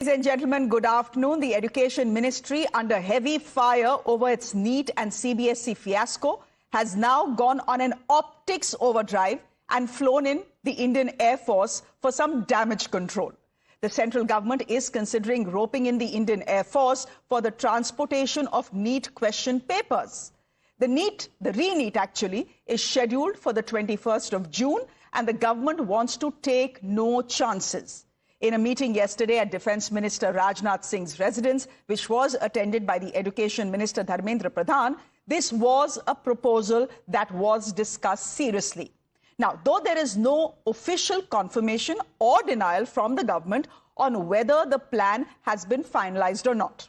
Ladies and gentlemen, good afternoon. The Education Ministry, under heavy fire over its NEET and CBSE fiasco, has now gone on an optics overdrive and flown in the Indian Air Force for some damage control. The central government is considering roping in the Indian Air Force for the transportation of NEET question papers. The re-NEET actually, is scheduled for the 21st of June, and the government wants to take no chances. In a meeting yesterday at Defence Minister Rajnath Singh's residence, which was attended by the Education Minister Dharmendra Pradhan, this was a proposal that was discussed seriously. Now, though there is no official confirmation or denial from the government on whether the plan has been finalized or not,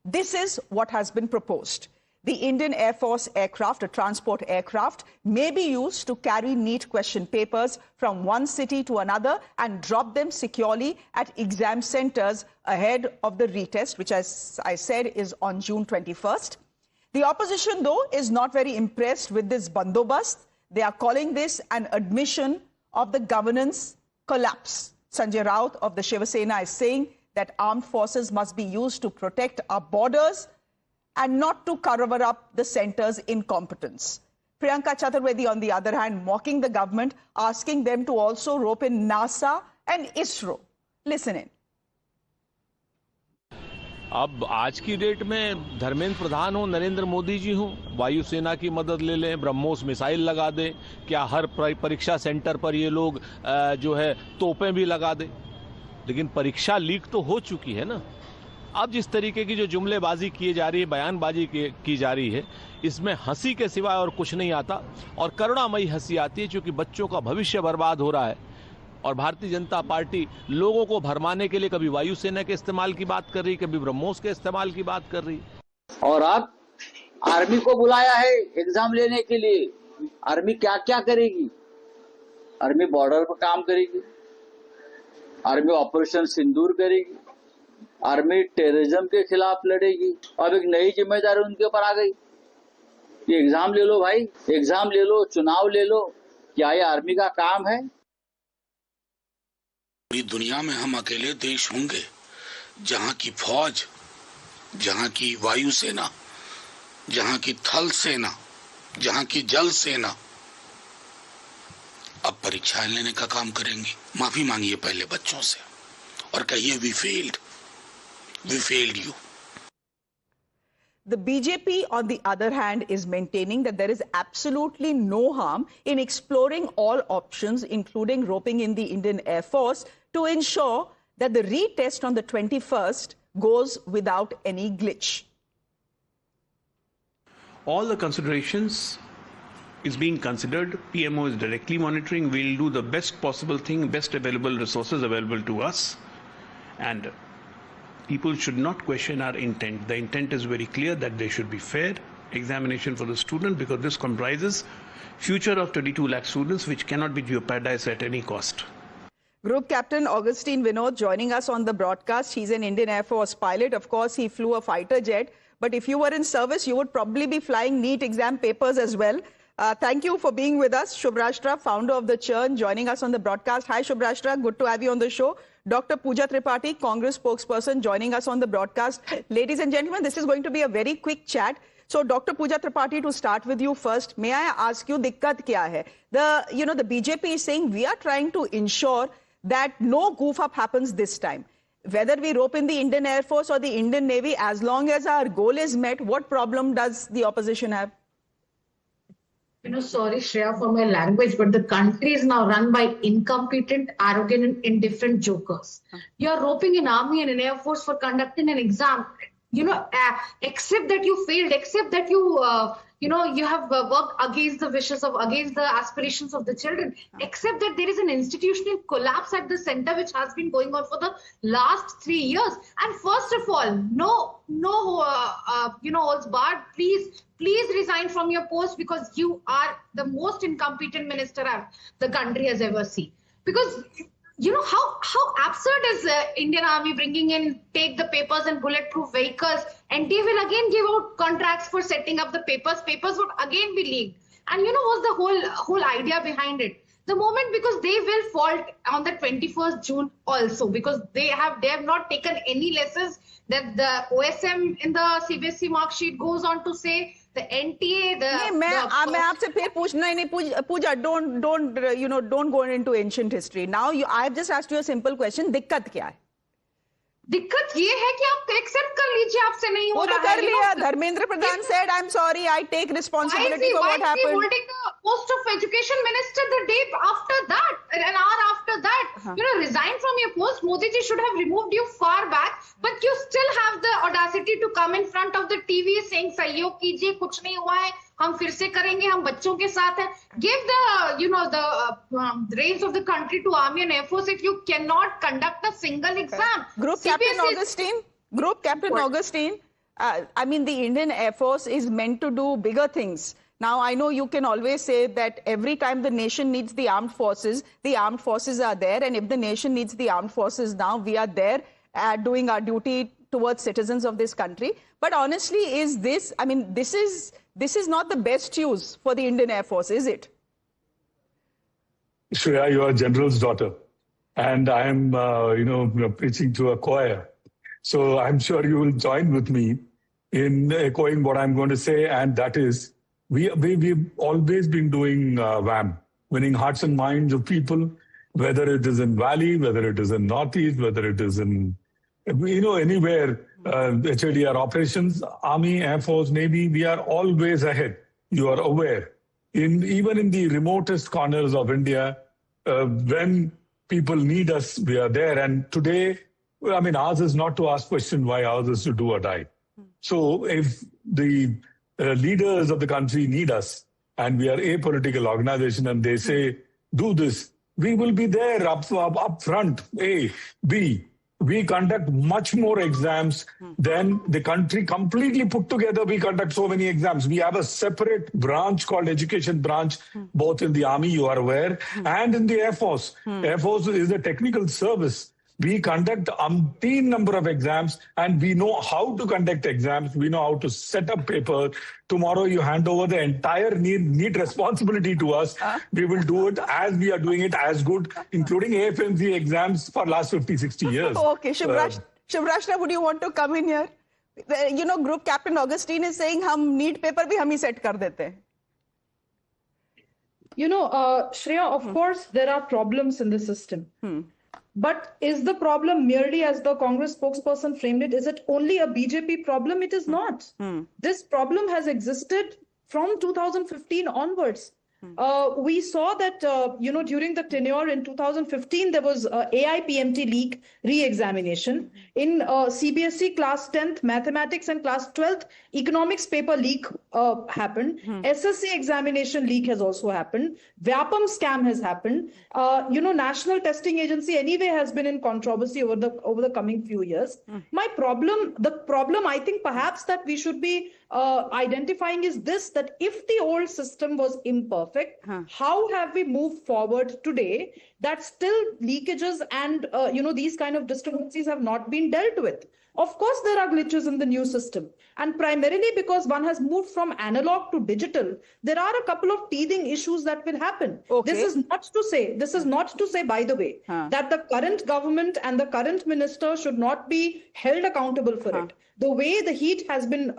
this is what has been proposed. The Indian Air Force aircraft, a transport aircraft, may be used to carry NEET question papers from one city to another and drop them securely at exam centers ahead of the retest, which, as I said, is on June 21st. The opposition, though, is not very impressed with this bandobast. They are calling this an admission of the governance collapse. Sanjay Raut of the Shiva Sena is saying that armed forces must be used to protect our borders and not to cover up the centre's incompetence. Priyanka Chaturvedi, on the other hand, mocking the government, asking them to also rope in NASA and ISRO. Listen in. अब आज की date में धर्मेंद्र प्रधान हो, नरेंद्र मोदी जी हो, वायुसेना की मदद ले लें, ब्रह्मोस मिसाइल लगा दें, क्या हर परीक्षा सेंटर पर ये लोग जो है तोपें भी लगा दें? लेकिन परीक्षा लीक तो हो चुकी है ना। अब जिस तरीके की जो जुमलेबाजी की जा रही है, बयानबाजी की जा रही है, इसमें हंसी के सिवाय और कुछ नहीं आता और करुणामयी हंसी आती है, क्योंकि बच्चों का भविष्य बर्बाद हो रहा है और भारतीय जनता पार्टी लोगों को भरमाने के लिए कभी वायुसेना के इस्तेमाल की बात कर रही, कभी ब्रह्मोस के इस्तेमाल की बात कर रही। और अब आर्मी को बुलाया है एग्जाम लेने के लिए। आर्मी क्या क्या करेगी? आर्मी बॉर्डर पर काम करेगी, आर्मी ऑपरेशन सिंदूर करेगी, आर्मी टेररिज्म के खिलाफ लड़ेगी। अब एक नई जिम्मेदारी उनके ऊपर आ गई, ये एग्जाम ले लो भाई, एग्जाम ले लो, चुनाव ले लो। क्या ये आर्मी का काम है? पूरी दुनिया में हम अकेले देश होंगे जहां की फौज, जहां की वायुसेना, जहां की थल सेना, जहां की जल सेना अब परीक्षाएं लेने का काम करेंगी। माफी मांगिए पहले बच्चों से और कहिए we failed you. The BJP, on the other hand, is maintaining that there is absolutely no harm in exploring all options, including roping in the Indian Air Force, to ensure that the retest on the 21st goes without any glitch. All the considerations is being considered. PMO is directly monitoring. We'll do the best possible thing, best available resources available to us. And people should not question our intent. The intent is very clear that there should be fair examination for the student, because this comprises future of 22 lakh students, which cannot be jeopardized at any cost. Group Captain Augustine Vinod joining us on the broadcast. He's an Indian Air Force pilot. Of course, he flew a fighter jet. But if you were in service, you would probably be flying NEET exam papers as well. Thank you for being with us. Shubhrashtra, founder of the Churn, joining us on the broadcast. Hi, Shubhrashtra. Good to have you on the show. Dr. Pooja Tripathi, Congress spokesperson, joining us on the broadcast. Ladies and gentlemen, this is going to be a very quick chat. So, Dr. Pooja Tripathi, to start with you first, may I ask you, dikkat kya hai? The BJP is saying we are trying to ensure that no goof up happens this time. Whether we rope in the Indian Air Force or the Indian Navy, as long as our goal is met, what problem does the opposition have? Sorry, Shreya, for my language, but the country is now run by incompetent, arrogant, and indifferent jokers. You're roping an army and an air force for conducting an exam. Accept that you failed, accept that you have worked against the aspirations of the children. Accept that there is an institutional collapse at the center, which has been going on for the last 3 years. And first of all, no holds barred. Please resign from your post, because you are the most incompetent minister the country has ever seen. Because how absurd is the Indian Army bringing in, take the papers and bulletproof vehicles, and they will again give out contracts for setting up the papers. Papers would again be leaked. And what's the whole idea behind it? The moment, because they will fault on the 21st June also, because they have not taken any lessons that the OSM in the CBSE mark sheet goes on to say. The NTA, मैं आपसे फिर पूछना ही नहीं, पूजा, don't go into ancient history. Now I have just asked you a simple question. दिक्कत क्या है? दिक्कत ये है कि आप एक्सेप्ट कर लीजिए, आपसे नहीं हो रहा है. वो तो कर लिया. Dharmendra Pradhan said, I'm sorry, I take responsibility for what happened. Why is he holding the post of education minister the day after that, an hour after that? Resign from your post. Modi ji should have removed you far back, but you still have the audacity to come in front of the TV saying, सहयोग कीजिए, कुछ नहीं हुआ है, हम फिर से करेंगे, हम बच्चों के साथ हैं. Give the reins of the country to Army and Air Force if you cannot conduct a single exam. Group Captain Augustine, I mean, the Indian Air Force is meant to do bigger things. Now, I know you can always say that every time the nation needs the armed forces are there. And if the nation needs the armed forces now, we are there doing our duty towards citizens of this country. But honestly, is this, I mean, this is not the best use for the Indian Air Force, is it? Shreya, you are a general's daughter. And I am, preaching to a choir. So I'm sure you will join with me in echoing what I'm going to say. And that is, we've always been doing WAM, winning hearts and minds of people, whether it is in Valley, whether it is in Northeast, whether it is in, anywhere, HADR operations, Army, Air Force, Navy, we are always ahead. You are aware. Even in the remotest corners of India, when people need us, we are there. And today, I mean, ours is not to ask question why, ours is to do or die. So if the leaders of the country need us and we are a political organization and they say, do this, we will be there up front, A. B. We conduct much more exams than the country completely put together. We conduct so many exams. We have a separate branch called education branch, both in the Army, you are aware, and in the Air Force. Air Force is a technical service. We conduct umpteen number of exams and we know how to conduct exams. We know how to set up paper. Tomorrow you hand over the entire NEET responsibility to us. We will do it as we are doing it as good, including AFMC exams for last 50, 60 years. Okay, Shivrashna, would you want to come in here? Group Captain Augustine is saying, hum NEET paper bhi hum hi set kar dete hain. Shreya, of course, there are problems in the system. But is the problem merely, as the Congress spokesperson framed it, is it only a BJP problem? It is not. This problem has existed from 2015 onwards. We saw that, during the tenure in 2015, there was AIPMT leak re-examination. In CBSE class 10th mathematics and class 12th economics paper leak happened. SSC examination leak has also happened. Vyapam scam has happened. National Testing Agency anyway has been in controversy over the coming few years. The problem I think perhaps that we should be identifying is this, that if the old system was imperfect, how have we moved forward today that still leakages and these kind of discrepancies have not been dealt with? Of course, there are glitches in the new system, and primarily because one has moved from analog to digital, there are a couple of teething issues that will happen. Okay. This is not to say, by the way, that the current government and the current minister should not be held accountable for it. The way the heat has been,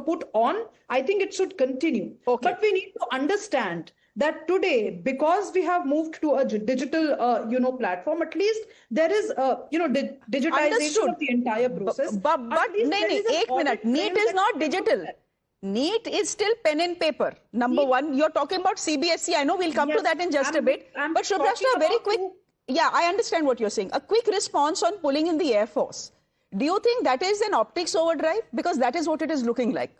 put on, I think it should continue. Okay. But we need to understand that today, because we have moved to a digital, platform, at least there is, digitization Understood. of the entire process. But एक minute, NEET is not digital. NEET is still pen and paper. Number one, you're talking about CBSE. I know we'll come to that in just a bit. But Shivrashna, very quick. Yeah, I understand what you're saying. A quick response on pulling in the Air Force. Do you think that is an optics overdrive? Because that is what it is looking like.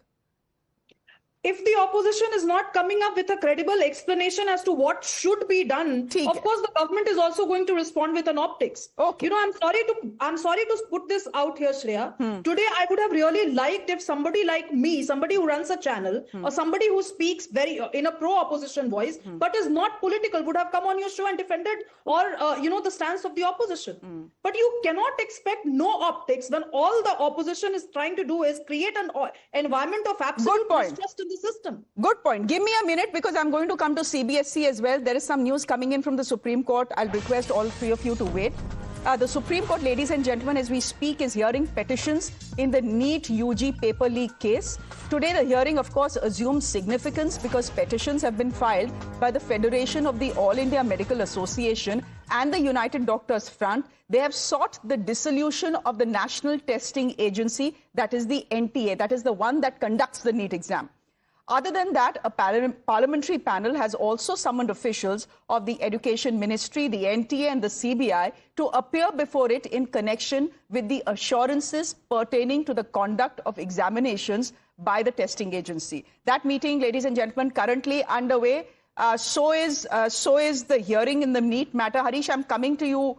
If the opposition is not coming up with a credible explanation as to what should be done, of course, the government is also going to respond with an optics. Okay. I'm sorry to put this out here, Shreya. Today, I would have really liked if somebody like me, somebody who runs a channel, or somebody who speaks in a pro-opposition voice, but is not political, would have come on your show and defended the stance of the opposition. But you cannot expect no optics when all the opposition is trying to do is create an environment of absolute mistrust in the system. Good point. Give me a minute because I'm going to come to CBSE as well. There is some news coming in from the Supreme Court. I'll request all three of you to wait. The Supreme Court, ladies and gentlemen, as we speak, is hearing petitions in the NEET-UG paper leak case. Today, the hearing, of course, assumes significance because petitions have been filed by the Federation of the All India Medical Association and the United Doctors Front. They have sought the dissolution of the National Testing Agency, that is the NTA, that is the one that conducts the NEET exam. Other than that, a parliamentary panel has also summoned officials of the Education Ministry, the NTA and the CBI to appear before it in connection with the assurances pertaining to the conduct of examinations by the testing agency. That meeting, ladies and gentlemen, currently underway. So is the hearing in the NEET matter. Harish, I'm coming to you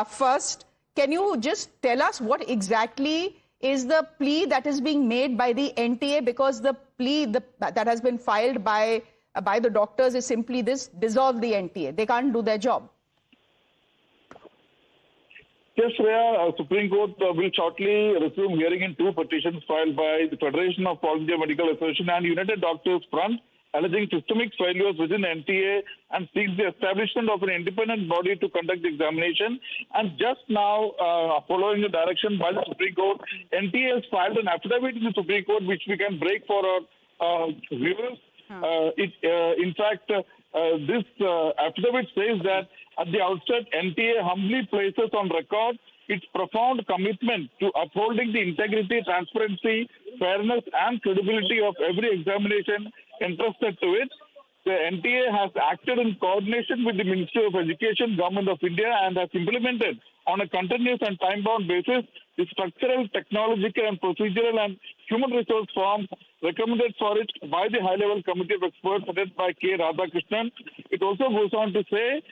first. Can you just tell us what exactly is the plea that is being made by the NTA? Because the plea that has been filed by the doctors is simply this: dissolve the NTA. They can't do their job. Yes, Shreya, Supreme Court will shortly resume hearing in two petitions filed by the Federation of All India Medical Association and United Doctors Front, alleging systemic failures within NTA and seeks the establishment of an independent body to conduct the examination. And just now, following the direction by the Supreme Court, NTA has filed an affidavit in the Supreme Court, which we can break for our viewers. In fact, this affidavit says that at the outset, NTA humbly places on record its profound commitment to upholding the integrity, transparency, fairness and credibility of every examination entrusted to it. The NTA has acted in coordination with the Ministry of Education, Government of India, and has implemented on a continuous and time-bound basis the structural, technological and procedural and human resource forms recommended for it by the high-level committee of experts headed by K. Radhakrishnan. It also goes on to say,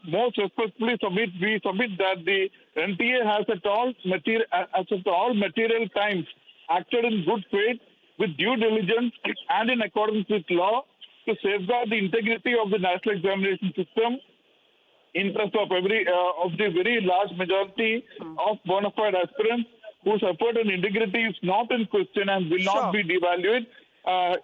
most respectfully we submit that the NTA has at all material times acted in good faith with due diligence and in accordance with law to safeguard the integrity of the national examination system, interest of the very large majority of bona fide aspirants whose effort and integrity is not in question and will not be devalued.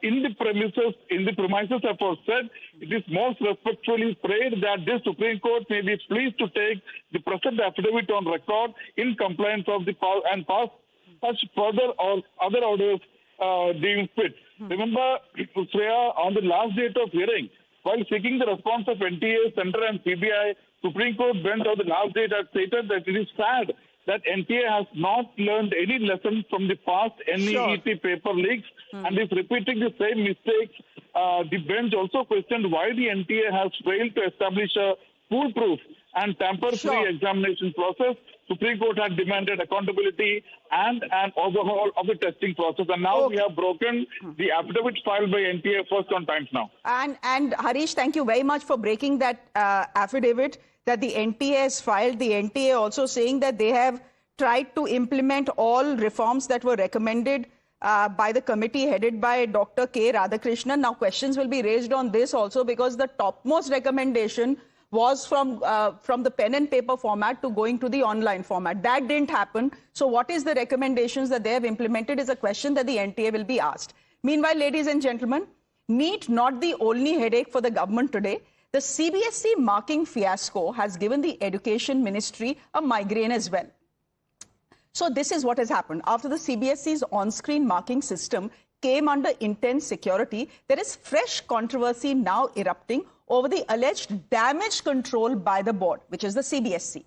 In the premises aforesaid, it is most respectfully prayed that this Supreme Court may be pleased to take the present affidavit on record in compliance of the and pass such further or other orders deemed fit. Remember, Shreya, on the last date of hearing, while seeking the response of NTA, Center and CBI, Supreme Court bench on the last date had stated that it is sad that NTA has not learned any lesson from the past NEET paper leaks and is repeating the same mistakes. The bench also questioned why the NTA has failed to establish a foolproof and tamper-free examination process. Supreme Court had demanded accountability and an overhaul of the testing process. And now we have broken the affidavit filed by NTA first on times now. And Harish, thank you very much for breaking that affidavit that the NTA has filed. The NTA also saying that they have tried to implement all reforms that were recommended by the committee headed by Dr. K. Radhakrishnan. Now, questions will be raised on this also because the topmost recommendation was from the pen and paper format to going to the online format. That didn't happen. So what is the recommendations that they have implemented is a question that the NTA will be asked. Meanwhile, ladies and gentlemen, NEET not the only headache for the government today. The CBSE marking fiasco has given the Education Ministry a migraine as well. So this is what has happened. After the CBSE's on-screen marking system came under intense security, there is fresh controversy now erupting over the alleged damage control by the board, which is the CBSE.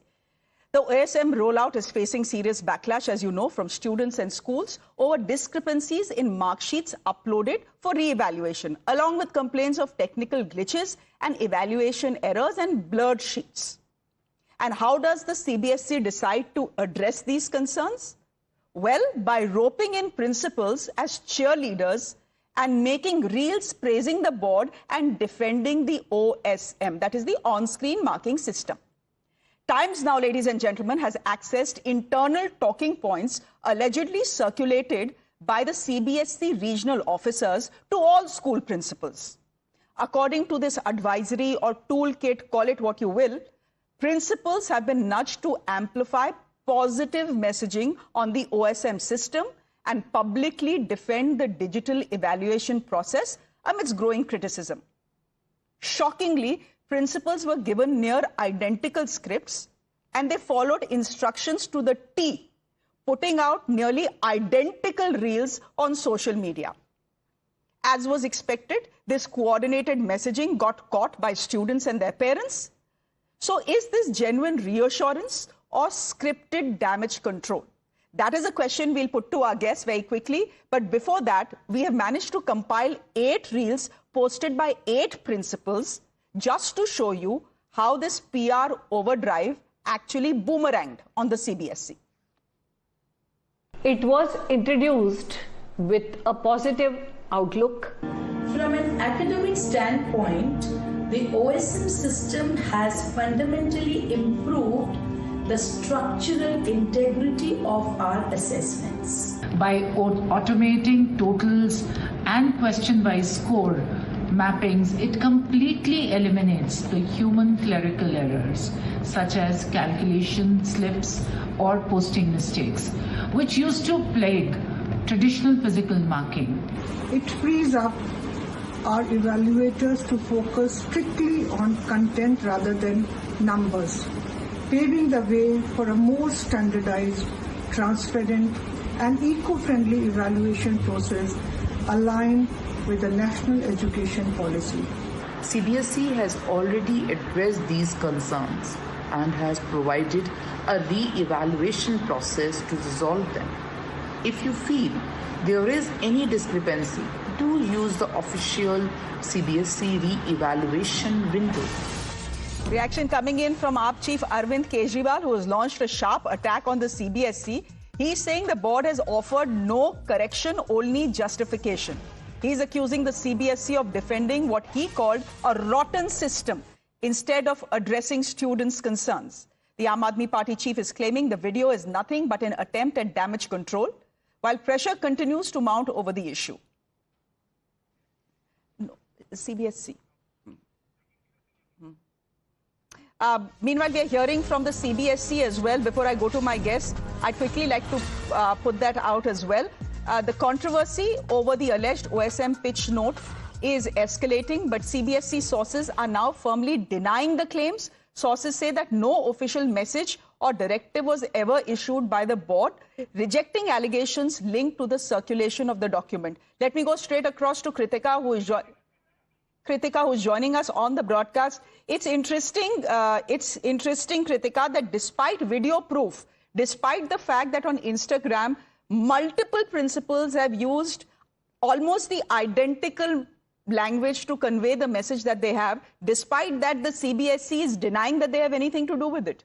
The OSM rollout is facing serious backlash, as you know, from students and schools over discrepancies in mark sheets uploaded for re-evaluation, along with complaints of technical glitches and evaluation errors and blurred sheets. And how does the CBSE decide to address these concerns? Well, by roping in principals as cheerleaders and making reels praising the board and defending the OSM, that is the on-screen marking system. Times Now, ladies and gentlemen, has accessed internal talking points allegedly circulated by the CBSE regional officers to all school principals. According to this advisory or toolkit, call it what you will, principals have been nudged to amplify positive messaging on the OSM system and publicly defend the digital evaluation process amidst growing criticism. Shockingly, principals were given near identical scripts and they followed instructions to the T, putting out nearly identical reels on social media. As was expected, this coordinated messaging got caught by students and their parents. So is this genuine reassurance or scripted damage control? That is a question we'll put to our guests very quickly. But before that, we have managed to compile 8 reels posted by 8 principals just to show you how this PR overdrive actually boomeranged on the CBSE. It was introduced with a positive outlook. From an academic standpoint, the OSM system has fundamentally improved the structural integrity of our assessments. By automating totals and question-wise score mappings, it completely eliminates the human clerical errors, such as calculation slips or posting mistakes, which used to plague traditional physical marking. It frees up our evaluators to focus strictly on content rather than numbers, paving the way for a more standardized, transparent, and eco-friendly evaluation process aligned with the national education policy. CBSE has already addressed these concerns and has provided a re-evaluation process to resolve them. If you feel there is any discrepancy, do use the official CBSE re-evaluation window. Reaction coming in from AAP Chief Arvind Kejriwal, who has launched a sharp attack on the CBSE. He's saying the board has offered no correction, only justification. He's accusing the CBSE of defending what he called a rotten system instead of addressing students' concerns. The Aam Aadmi Party chief is claiming the video is nothing but an attempt at damage control, while pressure continues to mount over the issue. No, CBSE. Meanwhile, we are hearing from the CBSE as well. Before I go to my guest, I'd quickly like to put that out as well. The controversy over the alleged OSM pitch note is escalating, but CBSE sources are now firmly denying the claims. Sources say that no official message or directive was ever issued by the board, rejecting allegations linked to the circulation of the document. Let me go straight across to Kritika, who's joining us on the broadcast. It's interesting, Kritika, that despite video proof, despite the fact that on Instagram, multiple principals have used almost the identical language to convey the message that they have, despite that, the CBSE is denying that they have anything to do with it.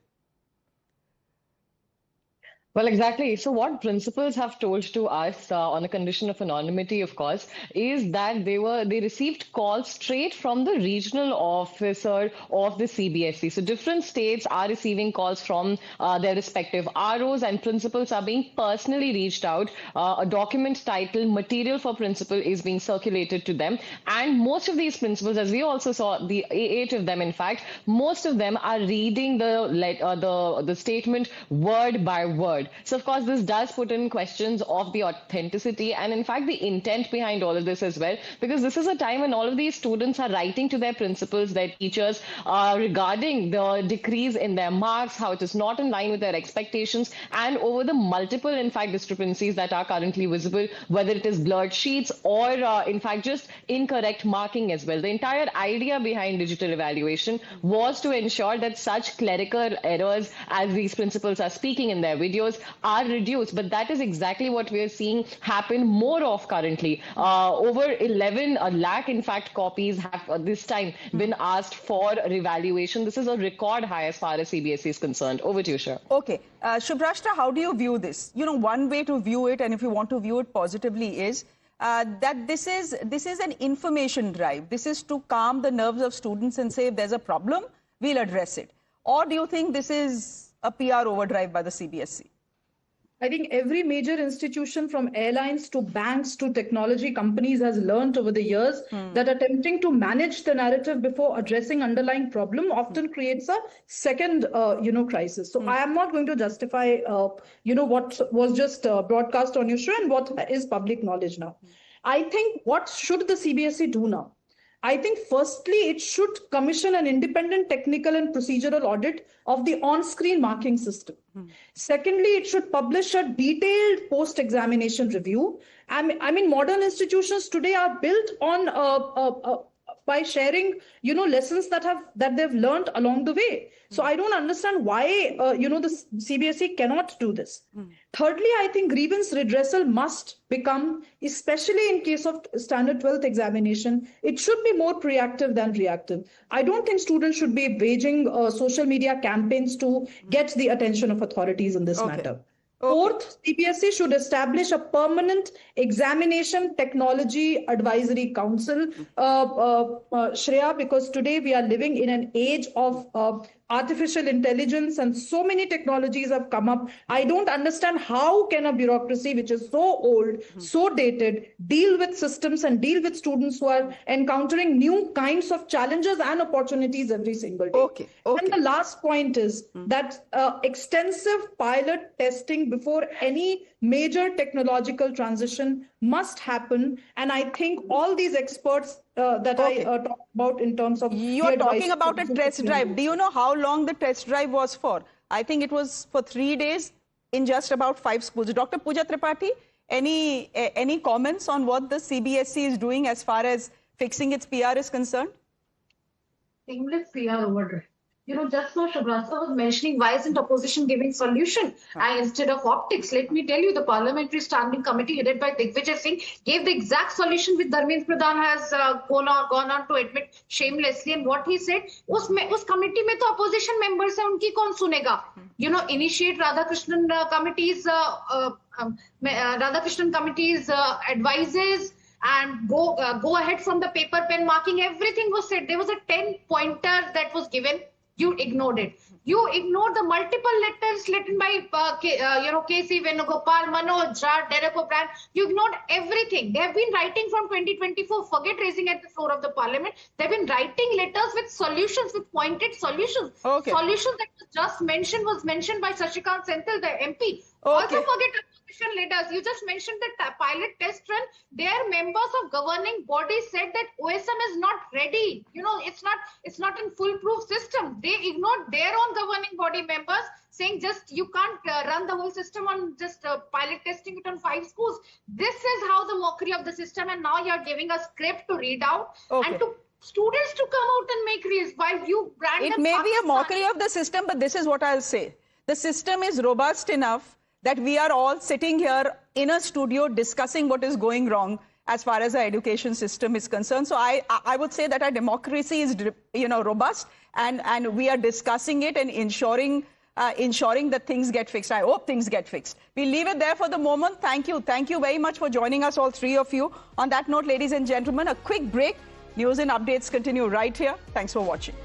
Well, exactly. So what principals have told to us on a condition of anonymity, of course, is that they received calls straight from the regional officer of the CBSE. So different states are receiving calls from their respective ROs, and principals are being personally reached out. A document titled "Material for Principal" is being circulated to them. And most of these principals, as we also saw, the 8 of them, in fact, most of them are reading the statement word by word. So, of course, this does put in questions of the authenticity and, in fact, the intent behind all of this as well, because this is a time when all of these students are writing to their principals, their teachers, regarding the decrease in their marks, how it is not in line with their expectations, and over the multiple, in fact, discrepancies that are currently visible, whether it is blurred sheets or, in fact, just incorrect marking as well. The entire idea behind digital evaluation was to ensure that such clerical errors, as these principals are speaking in their videos, are reduced, but that is exactly what we are seeing happen more of currently. Over 11 lakh, in fact, copies have this time been asked for revaluation. This is a record high as far as CBSE is concerned. Over to you, Shreya. Okay. Shubhrashtra, how do you view this? You know, one way to view it, and if you want to view it positively, is that this is an information drive. This is to calm the nerves of students and say, if there's a problem, we'll address it. Or do you think this is a PR overdrive by the CBSE? I think every major institution from airlines to banks to technology companies has learned over the years that attempting to manage the narrative before addressing underlying problem often creates a second, crisis. So I am not going to justify, what was just broadcast on your show and what is public knowledge now. I think what should the CBSE do now? I think firstly, it should commission an independent technical and procedural audit of the on-screen marking system. Secondly, it should publish a detailed post-examination review. I mean, modern institutions today are built on by sharing, lessons that they've learned along the way. So I don't understand why, the CBSE cannot do this. Thirdly, I think grievance redressal must become, especially in case of standard 12th examination, it should be more proactive than reactive. I don't think students should be waging social media campaigns to get the attention of authorities in this matter. Fourth, CBSE should establish a permanent examination technology advisory council, Shreya, because today we are living in an age of artificial intelligence and so many technologies have come up. I don't understand how can a bureaucracy which is so old, so dated, deal with systems and deal with students who are encountering new kinds of challenges and opportunities every single day. And the last point is that extensive pilot testing before any major technological transition must happen. And I think all these experts that I talked about in terms of... You are talking about a test drive. Do you know how long the test drive was for? I think it was for 3 days in just about 5 schools. Dr. Pooja Tripathi, any comments on what the CBSE is doing as far as fixing its PR is concerned? Seamless PR overdrive. Just now Shabhrata was mentioning why isn't opposition giving solution instead of optics. Let me tell you, the Parliamentary Standing Committee headed by Digvijay Singh gave the exact solution which Dharmendra Pradhan has gone on to admit shamelessly. And what he said, us committee mein to opposition members hai, unki kaun sunega? Initiate Radhakrishnan committee's advices and go ahead from the paper pen marking. Everything was said. There was a 10-pointer that was given. You ignored it. You ignored the multiple letters written by K.C. Venugopal, Manoj Jha, Derek O'Brien. You ignored everything. They have been writing from 2024. Forget raising at the floor of the parliament. They've been writing letters with solutions, with pointed solutions. Solutions that was mentioned by Shashikant Senthil, the MP. Also forget opposition leaders. You just mentioned the pilot test run. Their members of governing bodies said that OSM is not ready. It's not in foolproof system. They ignored their own governing body members saying you can't run the whole system on just pilot testing it on 5 schools. This is how the mockery of the system, and now you're giving a script to read out and to students to come out and make reels while you brand it may be a mockery of the system, but this is what I'll say. The system is robust enough that we are all sitting here in a studio discussing what is going wrong as far as our education system is concerned. So I would say that our democracy is, robust, and we are discussing it and ensuring that things get fixed. I hope things get fixed. We'll leave it there for the moment. Thank you. Thank you very much for joining us, all 3 of you. On that note, ladies and gentlemen, a quick break. News and updates continue right here. Thanks for watching.